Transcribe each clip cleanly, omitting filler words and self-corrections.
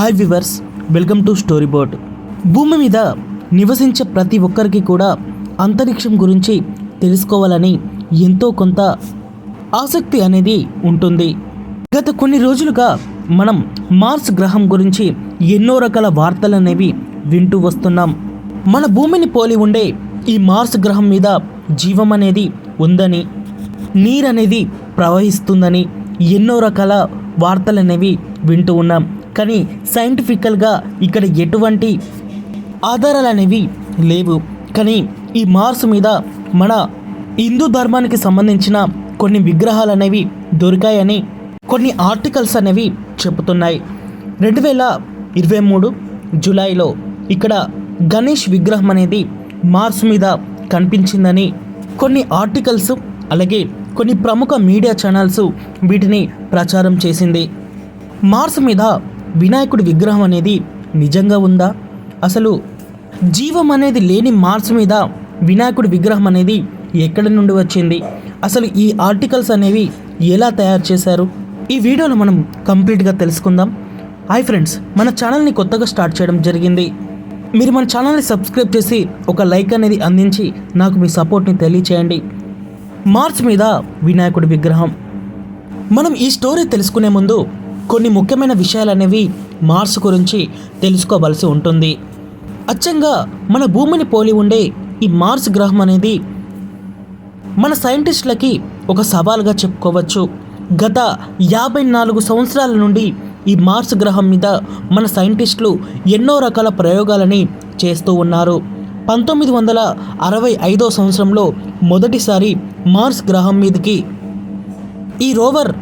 Hi viewers, welcome to story board. భూమి మీద నివసించే ప్రతి ఒక్కరికి కూడా అంతరిక్షం గురించి తెలుసుకోవాలని ఎంతో కొంత ఆసక్తి అనేది ఉంటుంది. గత కొన్ని రోజులుగా మనం మార్స్ గ్రహం గురించి ఎన్నో రకాల వార్తలు అనేవి వింటూ వస్తున్నాం. మన భూమిని పోలి ఉండే ఈ మార్స్ గ్రహం మీద జీవం అనేది ఉందని, నీరు అనేది ప్రవహిస్తుందని ఎన్నో రకాల వార్తలు అనేవి వింటూ ఉన్నాం. కానీ సైంటిఫికల్గా ఇక్కడ ఎటువంటి ఆధారాలు అనేవి లేవు. కానీ ఈ మార్స్ మీద మన హిందూ ధర్మానికి సంబంధించిన కొన్ని విగ్రహాలు అనేవి దొరికాయని కొన్ని ఆర్టికల్స్ అనేవి చెబుతున్నాయి. 2023 జూలైలో ఇక్కడ గణేష్ విగ్రహం అనేది మార్స్ మీద కనిపించిందని కొన్ని ఆర్టికల్స్, అలాగే కొన్ని ప్రముఖ మీడియా ఛానల్స్ వీటిని ప్రచారం చేసింది. మార్స్ మీద వినాయకుడి విగ్రహం అనేది నిజంగా ఉందా? అసలు జీవం అనేది లేని మార్స్ మీద వినాయకుడి విగ్రహం అనేది ఎక్కడి నుండి వచ్చింది? అసలు ఈ ఆర్టికల్స్ అనేవి ఎలా తయారు చేశారు? ఈ వీడియోలో మనం కంప్లీట్గా తెలుసుకుందాం. హాయ్ ఫ్రెండ్స్, మన ఛానల్ని కొత్తగా స్టార్ట్ చేయడం జరిగింది. మీరు మన ఛానల్ని సబ్స్క్రైబ్ చేసి ఒక లైక్ అనేది అందించి నాకు మీ సపోర్ట్ని తెలియచేయండి. మార్స్ మీద వినాయకుడి విగ్రహం. మనం ఈ స్టోరీ తెలుసుకునే ముందు కొన్ని ముఖ్యమైన విషయాలు అనేవి మార్స్ గురించి తెలుసుకోవాల్సి ఉంటుంది. అచ్చంగా మన భూమిని పోలి ఉండే ఈ మార్స్ గ్రహం అనేది మన సైంటిస్టులకి ఒక సవాల్గా చెప్పుకోవచ్చు. గత 54 సంవత్సరాల నుండి ఈ మార్స్ గ్రహం మీద మన సైంటిస్టులు ఎన్నో రకాల ప్రయోగాలని చేస్తూ ఉన్నారు. 1965 సంవత్సరంలో మొదటిసారి మార్స్ గ్రహం మీదకి ఈ రోవర్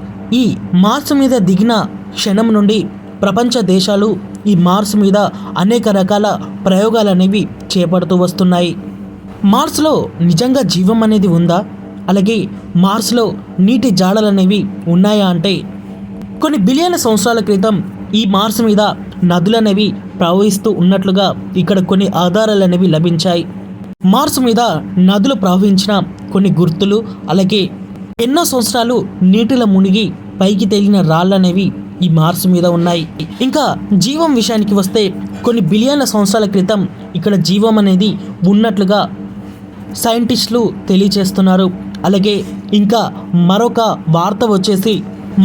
ఈ మార్స్ మీద దిగిన క్షణం నుండి ప్రపంచ దేశాలు ఈ మార్స్ మీద అనేక రకాల ప్రయోగాలు అనేవి చేపడుతూ వస్తున్నాయి. మార్స్లో నిజంగా జీవం అనేది ఉందా? అలాగే మార్స్లో నీటి జాడలు అనేవి ఉన్నాయా అంటే, కొన్ని బిలియన్ల సంవత్సరాల క్రితం ఈ మార్స్ మీద నదులు అనేవి ప్రవహిస్తూ ఉన్నట్లుగా ఇక్కడ కొన్ని ఆధారాలు అనేవి లభించాయి. మార్స్ మీద నదులు ప్రవహించిన కొన్ని గుర్తులు, అలాగే ఎన్నో సంవత్సరాలు నీటిలో మునిగి పైకి తేలిన రాళ్ళు అనేవి ఈ మార్స్ మీద ఉన్నాయి. ఇంకా జీవం విషయానికి వస్తే కొన్ని బిలియన్ల సంవత్సరాల క్రితం ఇక్కడ జీవం అనేది ఉన్నట్లుగా సైంటిస్టులు తెలియచేస్తున్నారు. అలాగే ఇంకా మరొక వార్త వచ్చేసి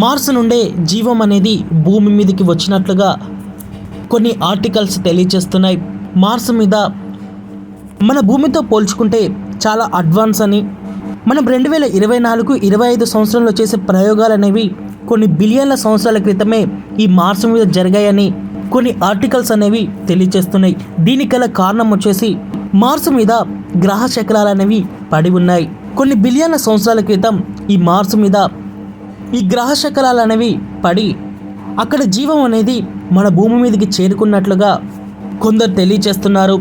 మార్స్ నుండే జీవం అనేది భూమి మీదకి వచ్చినట్లుగా కొన్ని ఆర్టికల్స్ తెలియచేస్తున్నాయి. మార్స్ మీద మన భూమితో పోల్చుకుంటే చాలా అడ్వాన్స్ అని, మనం 2024-25 సంవత్సరంలో చేసే ప్రయోగాలు అనేవి కొన్ని బిలియన్ల సంవత్సరాల క్రితమే ఈ మార్స్ మీద జరిగాయని కొన్ని ఆర్టికల్స్ అనేవి తెలియచేస్తున్నాయి. దీనికి గల కారణం వచ్చేసి మార్స్ మీద గ్రహ చక్రాలు అనేవి పడి ఉన్నాయి. కొన్ని బిలియన్ల సంవత్సరాల క్రితం ఈ మార్స్ మీద ఈ గ్రహ చక్రాలు అనేవి పడి అక్కడ జీవం అనేది మన భూమి మీదకి చేరుకున్నట్లుగా కొందరు తెలియచేస్తున్నారు.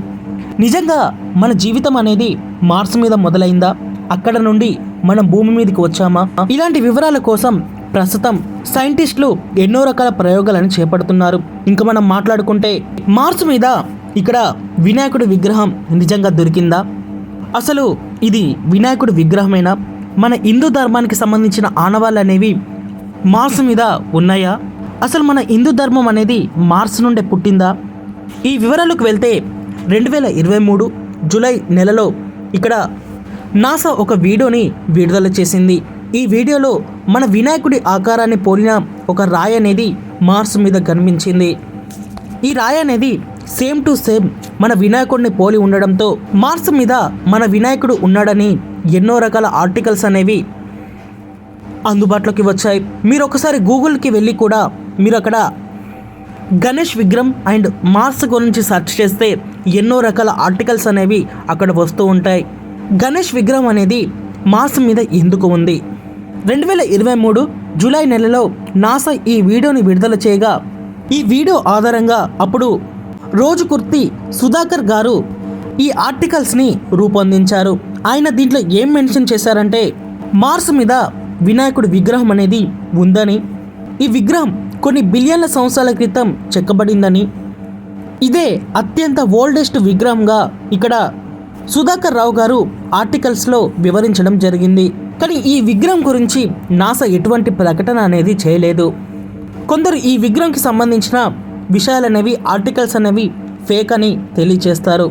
నిజంగా మన జీవితం అనేది మార్స్ మీద మొదలైందా? అక్కడ నుండి మనం భూమి మీదకి వచ్చామా? ఇలాంటి వివరాల కోసం ప్రస్తుతం సైంటిస్టులు ఎన్నో రకాల ప్రయోగాలను చేపడుతున్నారు. ఇంకా మనం మాట్లాడుకుంటే మార్స్ మీద ఇక్కడ వినాయకుడి విగ్రహం నిజంగా దొరికిందా? అసలు ఇది వినాయకుడి విగ్రహమేనా? మన హిందూ ధర్మానికి సంబంధించిన ఆనవాళ్ళు అనేవి మార్స్ మీద ఉన్నాయా? అసలు మన హిందూ ధర్మం అనేది మార్స్ నుండే పుట్టిందా? ఈ వివరాలకు వెళ్తే 2023 జూలై నెలలో ఇక్కడ నాసా ఒక వీడియోని విడుదల చేసింది. ఈ వీడియోలో మన వినాయకుడి ఆకారాన్ని పోలిన ఒక రాయి అనేది మార్స్ మీద కనిపించింది. ఈ రాయి అనేది సేమ్ టు సేమ్ మన వినాయకుడిని పోలి ఉండడంతో మార్స్ మీద మన వినాయకుడు ఉన్నాడని ఎన్నో రకాల ఆర్టికల్స్ అనేవి అందుబాటులోకి వచ్చాయి. మీరు ఒకసారి గూగుల్కి వెళ్ళి కూడా మీరు అక్కడ గణేష్ విగ్రహం అండ్ మార్స్ గురించి సెర్చ్ చేస్తే ఎన్నో రకాల ఆర్టికల్స్ అనేవి అక్కడ వస్తూ ఉంటాయి. గణేష్ విగ్రహం అనేది మార్స్ మీద ఎందుకు ఉంది? 2023 జూలై నెలలో నాసా ఈ వీడియోని విడుదల చేయగా, ఈ వీడియో ఆధారంగా అప్పుడు రోజుకుర్తి సుధాకర్ గారు ఈ ఆర్టికల్స్ని రూపొందించారు. ఆయన దీంట్లో ఏం మెన్షన్ చేశారంటే, మార్స్ మీద వినాయకుడి విగ్రహం అనేది ఉందని, ఈ విగ్రహం కొన్ని బిలియన్ల సంవత్సరాల క్రితం చెక్కబడిందని, ఇదే అత్యంత ఓల్డెస్ట్ విగ్రహంగా ఇక్కడ సుధాకర్ రావు గారు ఆర్టికల్స్లో వివరించడం జరిగింది. కానీ ఈ విగ్రహం గురించి నాసా ఎటువంటి ప్రకటన అనేది చేయలేదు. కొందరు ఈ విగ్రహంకి సంబంధించిన విషయాలనేవి ఆర్టికల్స్ అనేవి ఫేక్ అని తెలియచేస్తారు.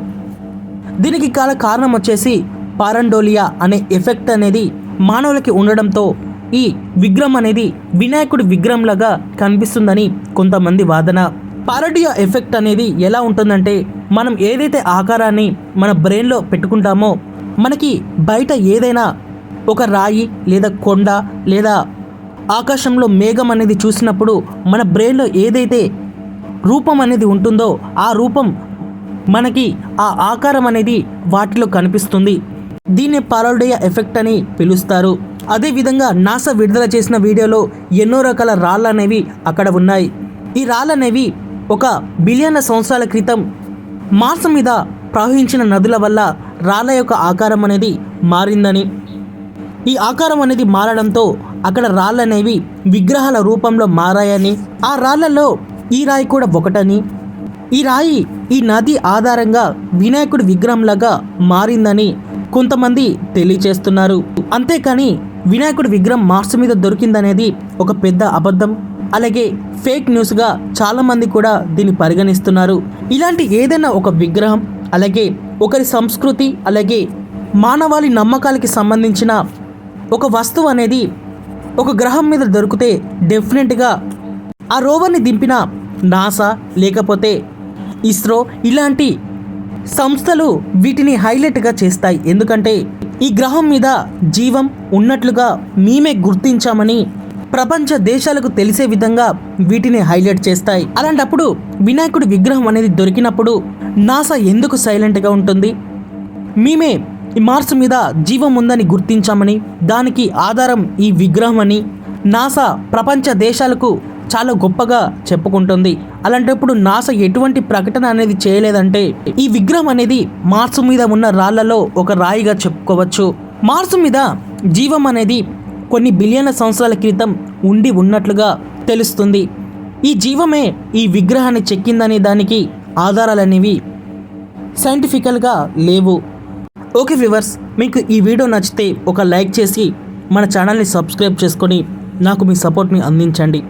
దీనికి కారణం వచ్చేసి పారండోలియా అనే ఎఫెక్ట్ అనేది మానవులకి ఉండడంతో ఈ విగ్రహం అనేది వినాయకుడి విగ్రహంలాగా కనిపిస్తుందని కొంతమంది వాదన. పారండోలియా ఎఫెక్ట్ అనేది ఎలా ఉంటుందంటే, మనం ఏదైతే ఆకారాన్ని మన బ్రెయిన్లో పెట్టుకుంటామో మనకి బయట ఏదైనా ఒక రాయి లేదా కొండ లేదా ఆకాశంలో మేఘం అనేది చూసినప్పుడు మన బ్రెయిన్లో ఏదైతే రూపం అనేది ఉంటుందో ఆ రూపం మనకి ఆ ఆకారం అనేది వాటిలో కనిపిస్తుంది. దీన్ని పారండోలియా ఎఫెక్ట్ అని పిలుస్తారు. అదేవిధంగా నాసా విడుదల చేసిన వీడియోలో ఎన్నో రకాల రాళ్ళు అనేవి అక్కడ ఉన్నాయి. ఈ రాళ్ళు అనేవి 1 బిలియన్ల సంవత్సరాల క్రితం మార్స్ మీద ప్రవహించిన నదుల వల్ల రాళ్ళ యొక్క ఆకారం అనేది మారిందని, ఈ ఆకారం అనేది మారడంతో అక్కడ రాళ్ళు అనేవి విగ్రహాల రూపంలో మారాయని, ఆ రాళ్లలో ఈ రాయి కూడా ఒకటని, ఈ రాయి ఈ నది ఆధారంగా వినాయకుడి విగ్రహంలాగా మారిందని కొంతమంది తెలియచేస్తున్నారు. అంతేకాని వినాయకుడి విగ్రహం మార్స్ మీద దొరికిందనేది ఒక పెద్ద అబద్ధం, అలాగే ఫేక్ న్యూస్గా చాలామంది కూడా దీన్ని పరిగణిస్తున్నారు. ఇలాంటి ఏదైనా ఒక విగ్రహం, అలాగే ఒకరి సంస్కృతి, అలాగే మానవాళి నమ్మకాలకి సంబంధించిన ఒక వస్తువు అనేది ఒక గ్రహం మీద దొరికితే డెఫినెట్గా ఆ రోవర్ని దింపిన నాసా లేకపోతే ఇస్రో ఇలాంటి సంస్థలు వీటిని హైలైట్గా చేస్తాయి. ఎందుకంటే ఈ గ్రహం మీద జీవం ఉన్నట్లుగా మేమే గుర్తించామని ప్రపంచ దేశాలకు తెలిసే విధంగా వీటిని హైలైట్ చేస్తాయి. అలాంటప్పుడు వినాయకుడి విగ్రహం అనేది దొరికినప్పుడు నాసా ఎందుకు సైలెంట్గా ఉంటుంది? మేమే ఈ మార్స్ మీద జీవం ఉందని గుర్తించామని, దానికి ఆధారం ఈ విగ్రహం అని నాసా ప్రపంచ దేశాలకు చాలా గొప్పగా చెప్పుకుంటుంది. అలాంటప్పుడు నాసా ఎటువంటి ప్రకటన అనేది చేయలేదంటే ఈ విగ్రహం అనేది మార్స్ మీద ఉన్న రాళ్లలో ఒక రాయిగా చెప్పుకోవచ్చు. మార్స్ మీద జీవం అనేది కొన్ని బిలియన్ల సంవత్సరాల క్రితం ఉండి ఉన్నట్లుగా తెలుస్తుంది. ఈ జీవమే ఈ విగ్రహాన్ని చెక్కిందనే దానికి ఆధారాలు అనేవి సైంటిఫికల్గా లేవు. ఓకే వ్యూవర్స్, మీకు ఈ వీడియో నచ్చితే ఒక లైక్ చేసి మన ఛానల్ని సబ్స్క్రైబ్ చేసుకొని నాకు మీ సపోర్ట్ని అందించండి.